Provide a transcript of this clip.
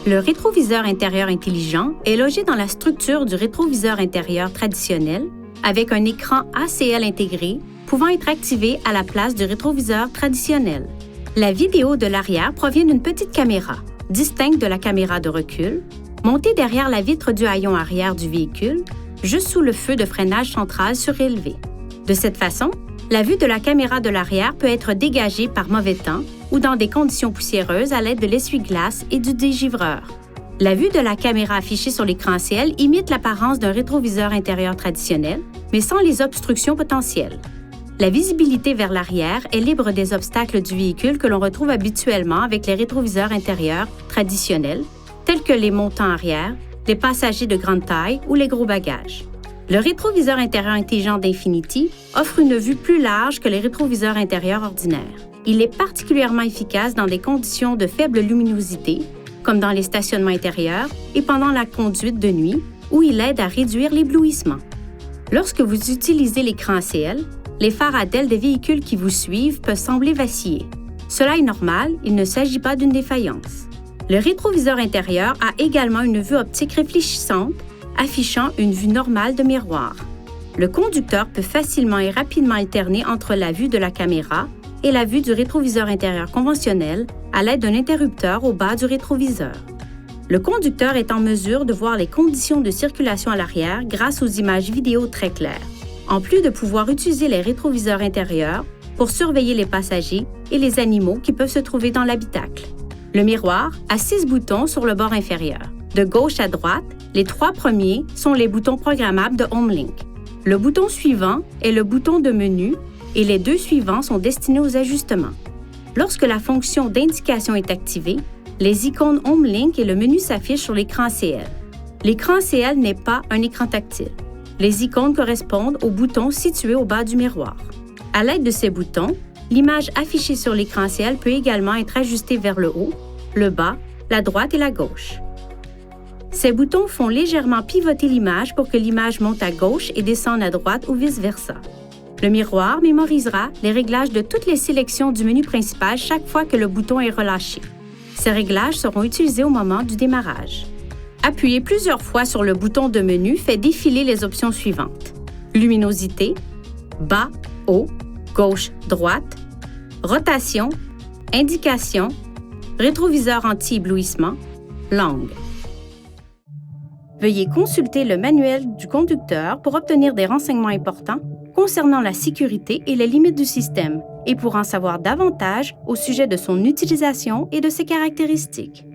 Le rétroviseur intérieur intelligent est logé dans la structure du rétroviseur intérieur traditionnel avec un écran ACL intégré pouvant être activé à la place du rétroviseur traditionnel. La vidéo de l'arrière provient d'une petite caméra, distincte de la caméra de recul, montée derrière la vitre du haillon arrière du véhicule, juste sous le feu de freinage central surélevé. De cette façon, la vue de la caméra de l'arrière peut être dégagée par mauvais temps ou dans des conditions poussiéreuses à l'aide de l'essuie-glace et du dégivreur. La vue de la caméra affichée sur l'écran ACL imite l'apparence d'un rétroviseur intérieur traditionnel, mais sans les obstructions potentielles. La visibilité vers l'arrière est libre des obstacles du véhicule que l'on retrouve habituellement avec les rétroviseurs intérieurs traditionnels, tels que les montants arrière, les passagers de grande taille ou les gros bagages. Le rétroviseur intérieur intelligent d'Infiniti offre une vue plus large que les rétroviseurs intérieurs ordinaires. Il est particulièrement efficace dans des conditions de faible luminosité, comme dans les stationnements intérieurs et pendant la conduite de nuit, où il aide à réduire l'éblouissement. Lorsque vous utilisez l'écran ACL, les phares à DEL des véhicules qui vous suivent peuvent sembler vaciller. Cela est normal, il ne s'agit pas d'une défaillance. Le rétroviseur intérieur a également une vue optique réfléchissante, affichant une vue normale de miroir. Le conducteur peut facilement et rapidement alterner entre la vue de la caméra et la vue du rétroviseur intérieur conventionnel à l'aide d'un interrupteur au bas du rétroviseur. Le conducteur est en mesure de voir les conditions de circulation à l'arrière grâce aux images vidéo très claires, en plus de pouvoir utiliser les rétroviseurs intérieurs pour surveiller les passagers et les animaux qui peuvent se trouver dans l'habitacle. Le miroir a 6 boutons sur le bord inférieur. De gauche à droite, les 3 premiers sont les boutons programmables de HomeLink. Le bouton suivant est le bouton de menu et les 2 suivants sont destinés aux ajustements. Lorsque la fonction d'indication est activée, les icônes HomeLink et le menu s'affichent sur l'écran ACL. L'écran ACL n'est pas un écran tactile. Les icônes correspondent aux boutons situés au bas du miroir. À l'aide de ces boutons, l'image affichée sur l'écran ACL peut également être ajustée vers le haut, le bas, la droite et la gauche. Ces boutons font légèrement pivoter l'image pour que l'image monte à gauche et descende à droite ou vice-versa. Le miroir mémorisera les réglages de toutes les sélections du menu principal chaque fois que le bouton est relâché. Ces réglages seront utilisés au moment du démarrage. Appuyer plusieurs fois sur le bouton de menu fait défiler les options suivantes: luminosité, bas, haut, gauche, droite, rotation, indication, rétroviseur anti-éblouissement, langue. Veuillez consulter le manuel du conducteur pour obtenir des renseignements importants concernant la sécurité et les limites du système et pour en savoir davantage au sujet de son utilisation et de ses caractéristiques.